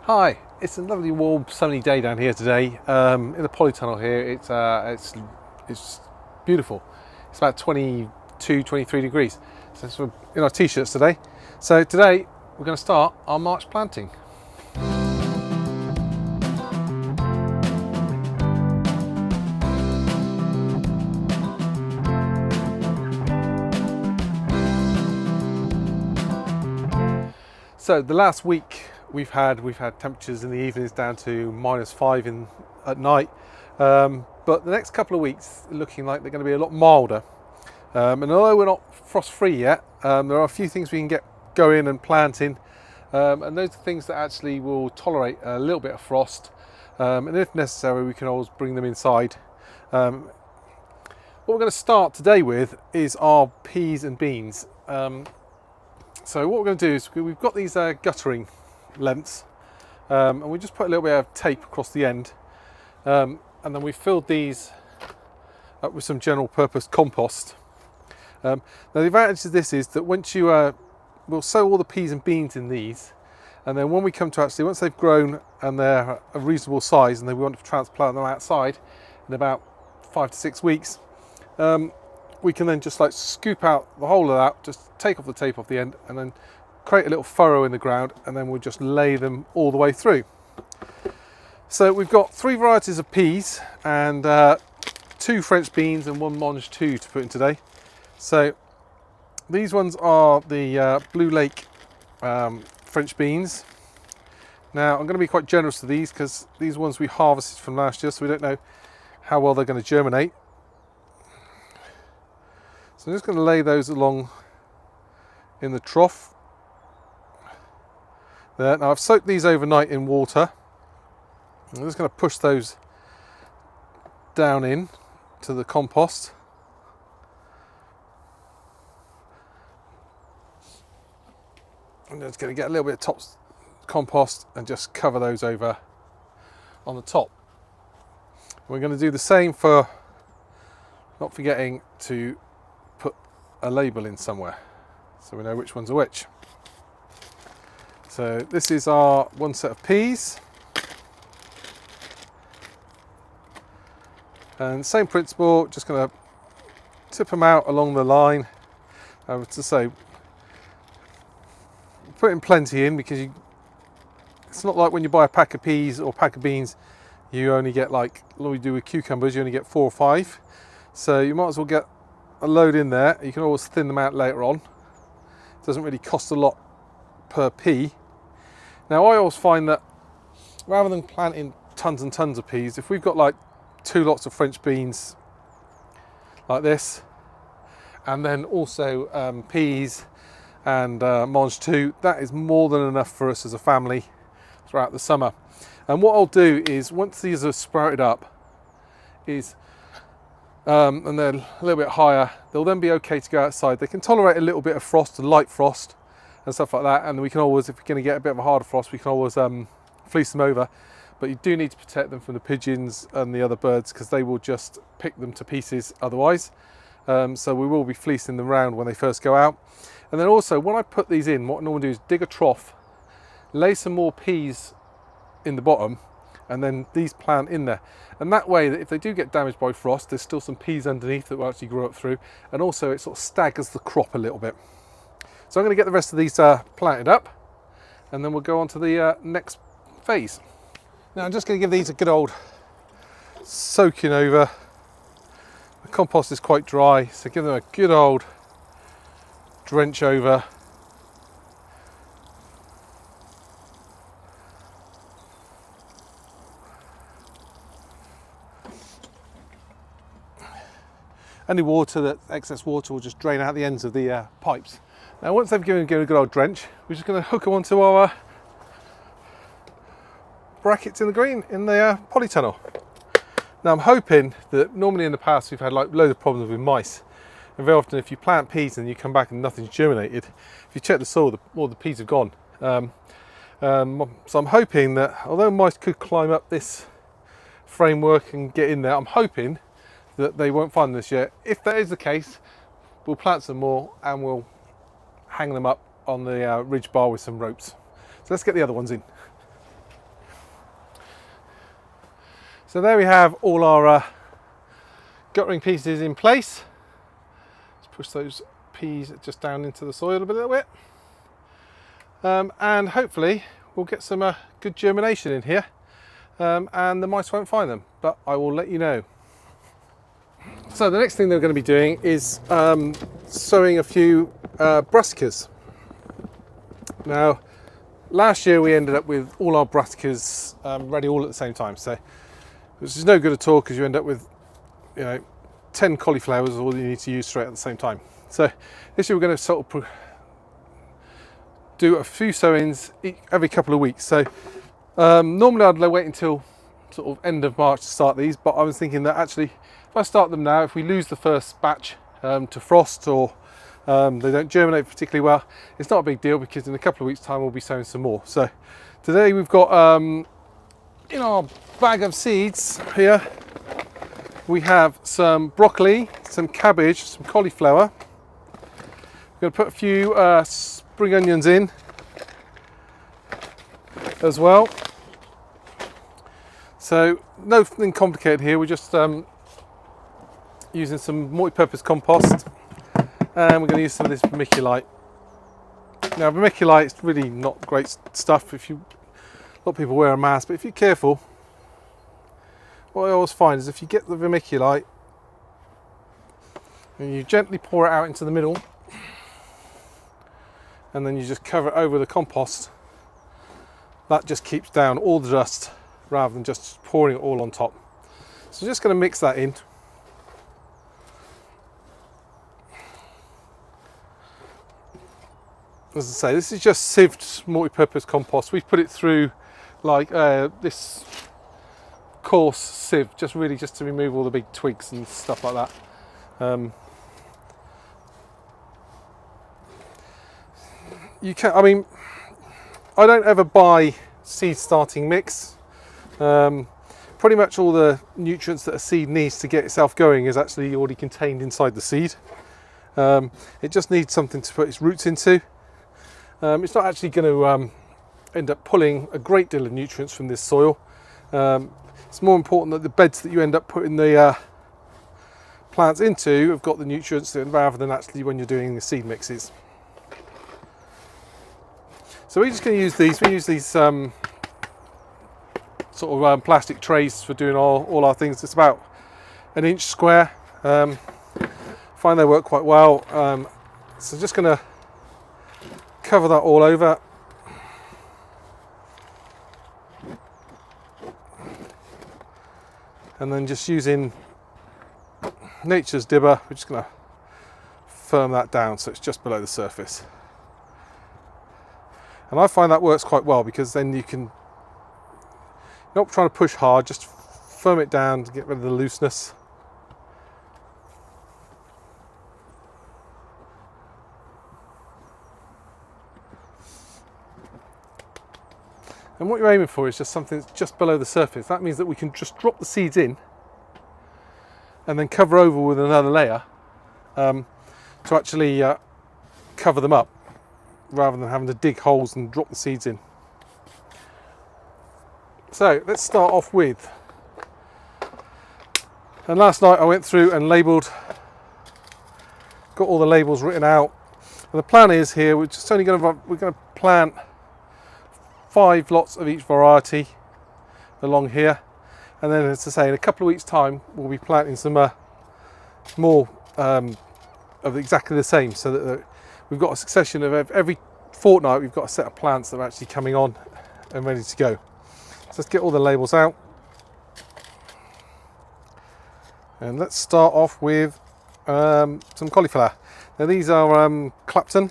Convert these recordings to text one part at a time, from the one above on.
Hi, it's a lovely warm sunny day down here today in the polytunnel here. It's beautiful. It's about 22, 23 degrees. So we're in our t-shirts today. So today we're going to start our March planting. So the last week we've had temperatures in the evenings down to -5 at night, but the next couple of weeks are looking like they're going to be a lot milder. And although we're not frost free yet, there are a few things we can get going and planting, and those are things that actually will tolerate a little bit of frost, and if necessary we can always bring them inside. What we're going to start today with is our peas and beans. So what we're going to do is we've got these guttering lengths, and we just put a little bit of tape across the end, and then we filled these up with some general purpose compost. Now the advantage of this is that once you we'll sow all the peas and beans in these, and then when we come to actually, once they've grown and they're a reasonable size and then we want to transplant them outside in about 5 to 6 weeks, we can then just like scoop out the whole of that, just take off the tape off the end and then create a little furrow in the ground, and then we'll just lay them all the way through. So we've got 3 varieties of peas and 2 French beans and 1 mangetout to put in today. So these ones are the Blue Lake French beans. Now I'm going to be quite generous to these because these ones we harvested from last year, so we don't know how well they're going to germinate. So I'm just going to lay those along in the trough there. Now I've soaked these overnight in water. I'm just going to push those down in to the compost. I'm just going to get a little bit of top compost and just cover those over on the top. We're going to do the same for not forgetting to put a label in somewhere so we know which ones are which. So this is our one set of peas, and same principle, just going to tip them out along the line. To say, putting plenty in because it's not like when you buy a pack of peas or pack of beans, you only get like we do with cucumbers, you only get 4 or 5. So you might as well get a load in there. You can always thin them out later on. It doesn't really cost a lot per pea. Now I always find that rather than planting tons and tons of peas, if we've got like 2 lots of French beans like this, and then also peas and mangetout, that is more than enough for us as a family throughout the summer. And what I'll do is, once these are sprouted up, and they're a little bit higher, they'll then be okay to go outside. They can tolerate a little bit of frost, a light frost and stuff like that, and we can always, if we're going to get a bit of a harder frost, we can always fleece them over. But you do need to protect them from the pigeons and the other birds because they will just pick them to pieces otherwise. So we will be fleecing them around when they first go out. And then also, when I put these in, what I normally do is dig a trough, lay some more peas in the bottom, and then these plant in there. And that way, that if they do get damaged by frost, there's still some peas underneath that will actually grow up through, and also it sort of staggers the crop a little bit. So I'm going to get the rest of these planted up, and then we'll go on to the next phase. Now I'm just going to give these a good old soaking over. The compost is quite dry, so give them a good old drench over. Any water, that excess water, will just drain out the ends of the pipes. Now once they've given a good old drench, we're just going to hook them onto our brackets in the green in the polytunnel. Now I'm hoping that, normally in the past we've had like loads of problems with mice, and very often if you plant peas and you come back and nothing's germinated, if you check the soil, all the peas have gone. So I'm hoping that, although mice could climb up this framework and get in there, I'm hoping that they won't find this yet. If that is the case, we'll plant some more and we'll hang them up on the ridge bar with some ropes. So let's get the other ones in. So there we have all our guttering pieces in place. Let's push those peas just down into the soil a little bit. And hopefully we'll get some good germination in here, and the mice won't find them, but I will let you know. So the next thing they're going to be doing is sowing a few brassicas. Now, last year we ended up with all our brassicas ready all at the same time, so which is no good at all, because you end up with 10 cauliflowers is all you need to use straight at the same time. So this year we're going to sort of do a few sowings every couple of weeks. So normally I'd wait until sort of end of March to start these, but I was thinking that actually if I start them now, if we lose the first batch to frost, or they don't germinate particularly well, it's not a big deal, because in a couple of weeks time we'll be sowing some more. So today we've got in our bag of seeds here, we have some broccoli, some cabbage, some cauliflower. We're going to put a few spring onions in as well. So nothing complicated here, we're just using some multi-purpose compost, and we're going to use some of this vermiculite. Now vermiculite is really not great stuff. A lot of people wear a mask, but if you're careful, what I always find is if you get the vermiculite and you gently pour it out into the middle, and then you just cover it over the compost, that just keeps down all the dust rather than just pouring it all on top. So I'm just going to mix that in. As I say, this is just sieved multi-purpose compost. We've put it through like this coarse sieve, just to remove all the big twigs and stuff like that. I don't ever buy seed starting mix. Pretty much all the nutrients that a seed needs to get itself going is actually already contained inside the seed. It just needs something to put its roots into. It's not actually going to end up pulling a great deal of nutrients from this soil. It's more important that the beds that you end up putting the plants into have got the nutrients in, rather than actually when you're doing the seed mixes. So we're just going to use these. We use these sort of plastic trays for doing all our things. It's about 1 inch square. Find they work quite well. So just going to cover that all over. And then just using nature's dibber, we're just going to firm that down so it's just below the surface. And I find that works quite well, because then you're not trying to push hard, just firm it down to get rid of the looseness. And what you're aiming for is just something that's just below the surface. That means that we can just drop the seeds in and then cover over with another layer to actually cover them up, rather than having to dig holes and drop the seeds in. So let's start off with, and last night I went through and labelled, got all the labels written out. And the plan is here, we're going to plant 5 lots of each variety along here, and then, as I say, in a couple of weeks time we'll be planting some more of exactly the same, so that we've got a succession of every fortnight we've got a set of plants that are actually coming on and ready to go. So let's get all the labels out, and let's start off with some cauliflower. Now these are Clapton.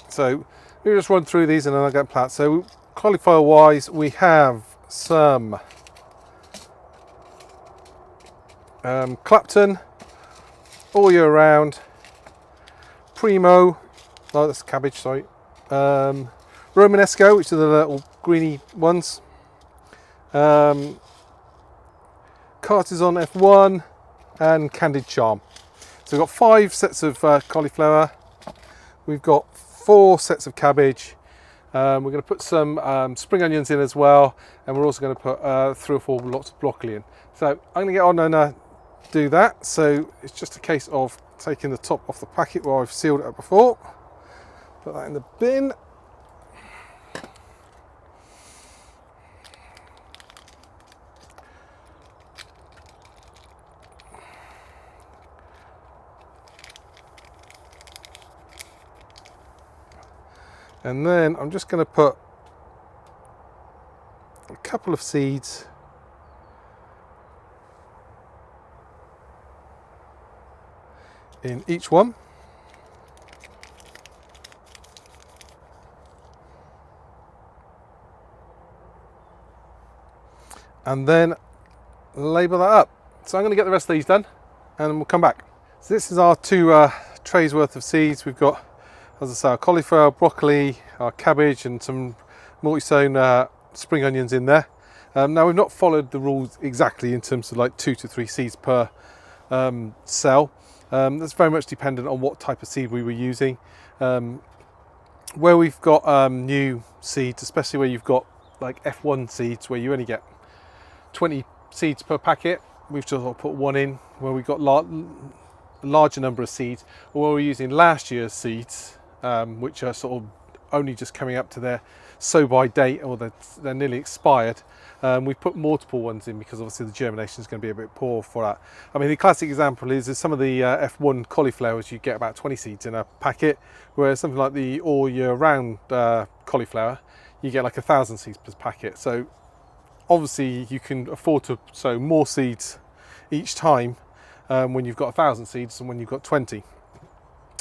So we'll just run through these and then I'll get plants. So cauliflower wise, we have some Clapton, all year round, Primo, oh that's cabbage, sorry, Romanesco, which are the little greeny ones, Cartizon F1, and Candid Charm. So we've got 5 sets of cauliflower. We've got 4 sets of cabbage. We're going to put some spring onions in as well, and we're also going to put 3 or 4 lots of broccoli in. So I'm going to get on and do that. So it's just a case of taking the top off the packet where I've sealed it up before. Put that in the bin. And then I'm just going to put a couple of seeds in each one. And then label that up. So I'm going to get the rest of these done and we'll come back. So this is our 2 trays worth of seeds. We've got, as I say, our cauliflower, broccoli, our cabbage and some multi-sown spring onions in there. Now we've not followed the rules exactly in terms of like 2 to 3 seeds per cell. That's very much dependent on what type of seed we were using. Where we've got new seeds, especially where you've got like F1 seeds where you only get 20 seeds per packet, we've just put 1 in. Where we've got a larger number of seeds, or where we're using last year's seeds, which are sort of only just coming up to their sow by date, or they're nearly expired, we've put multiple ones in because obviously the germination is going to be a bit poor for that. I mean, the classic example is some of the F1 cauliflowers, you get about 20 seeds in a packet, whereas something like the all year round cauliflower, you get like 1,000 seeds per packet. So obviously you can afford to sow more seeds each time when you've got 1,000 seeds than when you've got 20.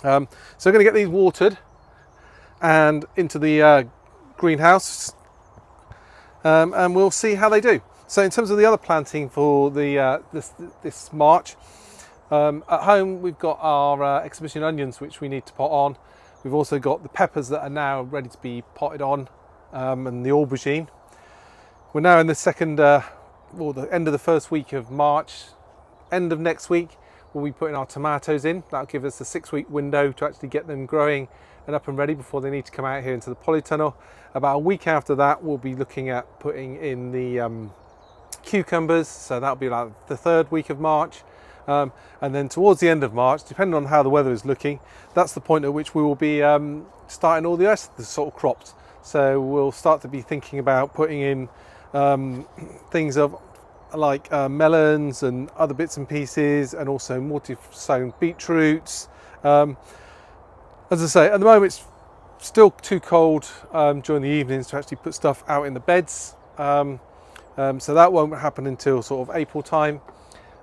So we're going to get these watered and into the greenhouse, and we'll see how they do. So in terms of the other planting for the this March, at home we've got our exhibition onions which we need to pot on. We've also got the peppers that are now ready to be potted on, and the aubergine. We're now in the second, or the end of the first week of March. End of next week we'll be putting our tomatoes in. That'll give us a 6-week window to actually get them growing and up and ready before they need to come out here into the polytunnel. About a week after that we'll be looking at putting in the cucumbers, so that'll be like the 3rd week of March. And then towards the end of March, depending on how the weather is looking, that's the point at which we will be starting all the rest of the sort of crops. So we'll start to be thinking about putting in things of like melons and other bits and pieces, and also multi-sown beetroots. As I say, at the moment it's still too cold during the evenings to actually put stuff out in the beds, so that won't happen until sort of April time,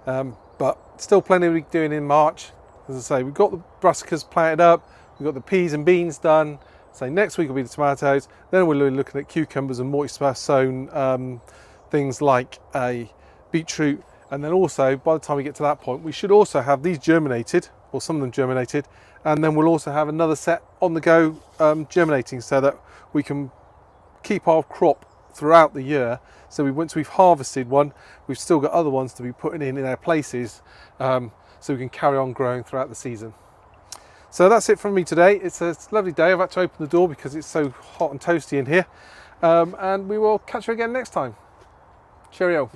but still plenty to be doing in March. As I say, we've got the brassicas planted up, we've got the peas and beans done. So next week will be the tomatoes, then we're looking at cucumbers and multi-sown things like a beetroot, and then also by the time we get to that point we should also have these germinated, or some of them germinated, and then we'll also have another set on the go germinating, so that we can keep our crop throughout the year. So once we've harvested one, we've still got other ones to be putting in their places, so we can carry on growing throughout the season. So that's it from me today. It's a lovely day. I've had to open the door because it's so hot and toasty in here, and we will catch you again next time. Cheerio.